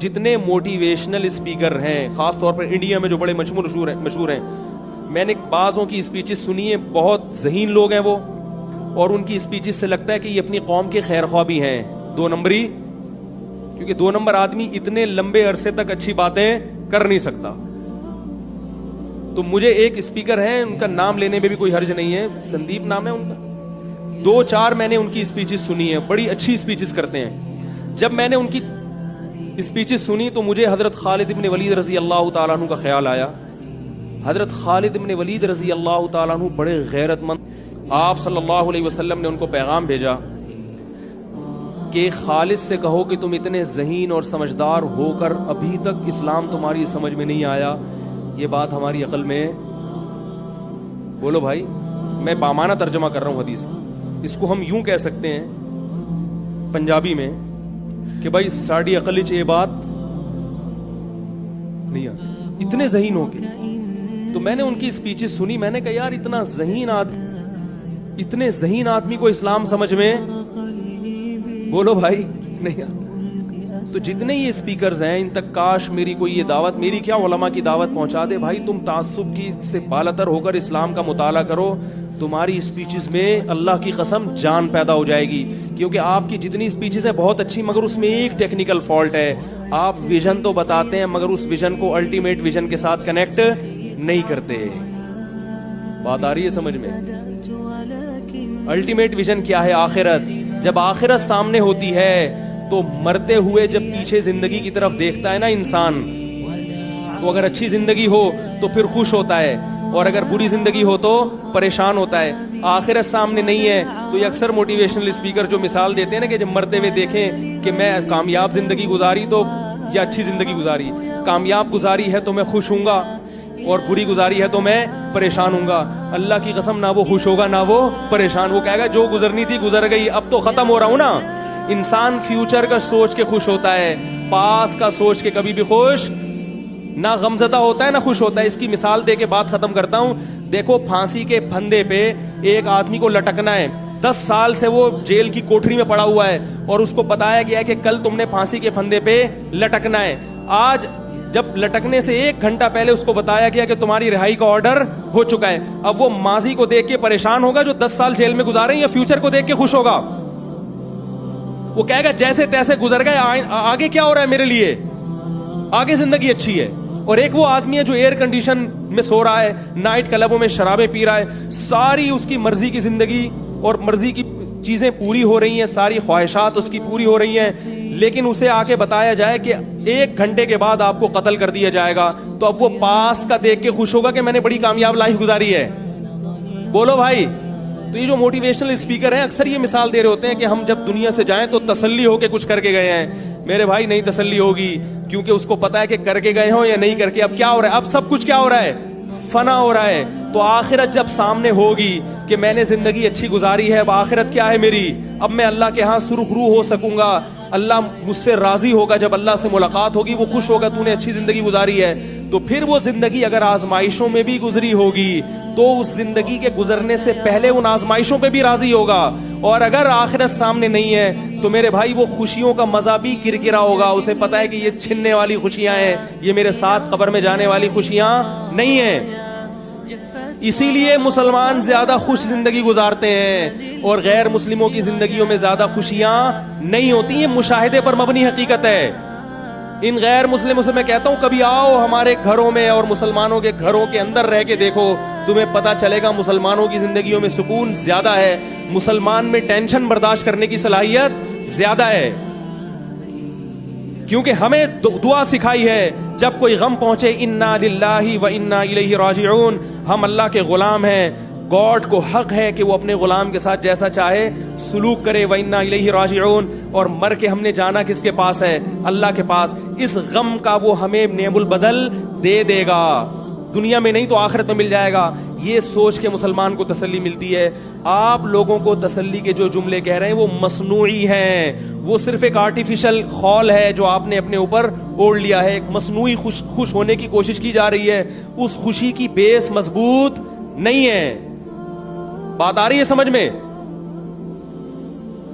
جتنے motivational speaker ہیں خاص طور پر انڈیا میں جو بڑے مشہور ہیں، میں نے بعضوں کی اسپیچز سنی ہیں، بہت ذہین لوگ ہیں وہ، اور ان کی اسپیچز سے لگتا ہے کہ یہ اپنی قوم کے خیر خواہ بھی ہیں، دو نمبری، کیونکہ دو نمبر آدمی اتنے لمبے عرصے تک اچھی باتیں کر نہیں سکتا. تو مجھے ایک اسپیکر ہیں، ان کا نام لینے میں بھی کوئی حرج نہیں ہے، سندیپ نام ہے ان کا، 2-4 میں نے ان کی اسپیچز سنی ہیں، بڑی اچھی اسپیچز کرتے ہیں. جب میں نے ان کی اسپیچز سنی تو مجھے حضرت خالد ابن ولید رضی اللہ تعالیٰ عنہ کا خیال آیا. حضرت خالد ابن ولید رضی اللہ تعالیٰ عنہ بڑے غیرت مند، آپ صلی اللہ علیہ وسلم نے ان کو پیغام بھیجا کہ خالد سے کہو کہ تم اتنے ذہین اور سمجھدار ہو کر ابھی تک اسلام تمہاری سمجھ میں نہیں آیا، یہ بات ہماری عقل میں، بولو بھائی، میں بامانہ ترجمہ کر رہا ہوں حدیث، اس کو ہم یوں کہہ سکتے ہیں پنجابی میں کہ بھائی ساڑی عقل چ یہ بات نہیں آتی، اتنے ذہین ہو کے. تو میں نے ان کی اسپیچز سنی، میں نے کہا یار اتنے ذہین آدمی کو اسلام سمجھ میں، بولو بھائی، نہیں آتی. تو جتنے یہ اسپیکرز ہیں ان تک کاش میری کوئی یہ دعوت، میری کیا علماء کی دعوت پہنچا دے، بھائی تم تعصب کی سے بالاتر ہو کر اسلام کا مطالعہ کرو، تمہاری اسپیچز میں اللہ کی قسم جان پیدا ہو جائے گی. کیونکہ آپ کی جتنی اسپیچز ہیں بہت اچھی، مگر اس میں ایک ٹیکنیکل فالٹ ہے، آپ ویژن تو بتاتے ہیں مگر اس ویژن کو الٹیمیٹ ویژن کے ساتھ کنیکٹ نہیں کرتے. بات آ رہی ہے سمجھ میں؟ الٹیمیٹ ویژن کیا ہے؟ آخرت. جب آخرت سامنے ہوتی ہے تو مرتے ہوئے جب پیچھے زندگی کی طرف دیکھتا ہے نا انسان، تو اگر اچھی زندگی ہو تو پھر خوش ہوتا ہے، اور اگر بری زندگی ہو تو پریشان ہوتا ہے. آخرت سامنے نہیں ہے تو یہ اکثر موٹیویشنل اسپیکر جو مثال دیتے ہیں نا کہ جب مرتے ہوئے دیکھیں کہ میں کامیاب زندگی گزاری تو یا اچھی زندگی گزاری، کامیاب گزاری ہے تو میں خوش ہوں گا اور بری گزاری ہے تو میں پریشان ہوں گا. اللہ کی قسم نہ وہ خوش ہوگا نہ وہ پریشان، وہ کہے گا جو گزرنی تھی گزر گئی، اب تو ختم ہو رہا ہوں نا. انسان فیوچر کا سوچ کے خوش ہوتا ہے، پاس کا سوچ کے کبھی بھی خوش نہ غمزدہ ہوتا ہے نہ خوش ہوتا ہے. اس کی مثال دے کے بات ختم کرتا ہوں. دیکھو پھانسی کے پھندے پہ ایک آدمی کو لٹکنا ہے، 10 سال سے وہ جیل کی کوٹری میں پڑا ہوا ہے اور اس کو بتایا گیا ہے کہ کل تم نے پھانسی کے پھندے پہ لٹکنا ہے. آج جب لٹکنے سے 1 گھنٹہ پہلے اس کو بتایا گیا کہ تمہاری رہائی کا آرڈر ہو چکا ہے، اب وہ ماضی کو دیکھ کے پریشان ہوگا جو 10 سال جیل میں گزارے ہیں، یا فیوچر کو دیکھ کے خوش ہوگا؟ وہ کہے گا جیسے تیسے گزر گئے، آگے کیا ہو رہا ہے میرے لیے، آگے زندگی اچھی ہے. اور ایک وہ آدمی ہے جو ایئر کنڈیشن میں سو رہا ہے، نائٹ کلبوں میں شرابیں پی رہا ہے، ساری اس کی مرضی کی زندگی اور مرضی کی چیزیں پوری ہو رہی ہیں، ساری خواہشات اس کی پوری ہو رہی ہیں، لیکن اسے آ کے بتایا جائے کہ 1 گھنٹے کے بعد آپ کو قتل کر دیا جائے گا، تو اب وہ پاس کا دیکھ کے خوش ہوگا کہ میں نے بڑی کامیاب لائف گزاری ہے. بولو بھائی. تو یہ جو موٹیویشنل اسپیکر ہیں اکثر یہ مثال دے رہے ہوتے ہیں کہ ہم جب دنیا سے جائیں تو تسلی ہو کے کچھ کر کے گئے ہیں. میرے بھائی نہیں تسلی ہوگی، کیونکہ اس کو پتا ہے کہ کر کے گئے ہوں یا نہیں کر کے اب کیا ہو رہا ہے، اب سب کچھ کیا ہو رہا ہے، فنا ہو رہا ہے. تو آخرت جب سامنے ہوگی کہ میں نے زندگی اچھی گزاری ہے، اب آخرت کیا ہے میری، اب میں اللہ کے ہاں سرخ روح ہو سکوں گا، اللہ مجھ سے راضی ہوگا، جب اللہ سے ملاقات ہوگی وہ خوش ہوگا تو نے اچھی زندگی گزاری ہے. تو پھر وہ زندگی اگر آزمائشوں میں بھی گزری ہوگی تو اس زندگی کے گزرنے سے پہلے ان آزمائشوں پہ بھی راضی ہوگا. اور اگر آخرت سامنے نہیں ہے تو میرے بھائی وہ خوشیوں کا مزہ بھی کرکرا ہوگا، اسے پتا ہے کہ یہ چھننے والی خوشیاں ہیں، یہ میرے ساتھ قبر میں جانے والی خوشیاں نہیں ہیں. اسی لیے مسلمان زیادہ خوش زندگی گزارتے ہیں اور غیر مسلموں کی زندگیوں میں زیادہ خوشیاں نہیں ہوتی. یہ مشاہدے پر مبنی حقیقت ہے. ان غیر مسلموں سے میں کہتا ہوں کبھی آؤ ہمارے گھروں میں اور مسلمانوں کے گھروں کے اندر رہ کے دیکھو، تمہیں پتا چلے گا مسلمانوں کی زندگیوں میں سکون زیادہ ہے، مسلمان میں ٹینشن برداشت کرنے کی صلاحیت زیادہ ہے. کیونکہ ہمیں دعا سکھائی ہے جب کوئی غم پہنچے، انا للہ و انا الیہ راجعون، ہم اللہ کے غلام ہیں، گاڈ کو حق ہے کہ وہ اپنے غلام کے ساتھ جیسا چاہے سلوک کرے، وَإِنَّا إِلَيْهِ رَاجِعُونَ. اور مر کے ہم نے جانا کس کے پاس ہے؟ اللہ کے پاس. اس غم کا وہ ہمیں نعم البدل دے دے گا، دنیا میں نہیں تو آخرت میں مل جائے گا. یہ سوچ کے مسلمان کو تسلی ملتی ہے. آپ لوگوں کو تسلی کے جو جملے کہہ رہے ہیں وہ مصنوعی ہیں، وہ صرف ایک آرٹیفیشل خول ہے جو آپ نے اپنے اوپر اوڑھ لیا ہے. ایک مصنوعی خوش ہونے کی کوشش کی جا رہی ہے، اس خوشی کی بیس مضبوط نہیں ہے. بات آ رہی ہے سمجھ میں؟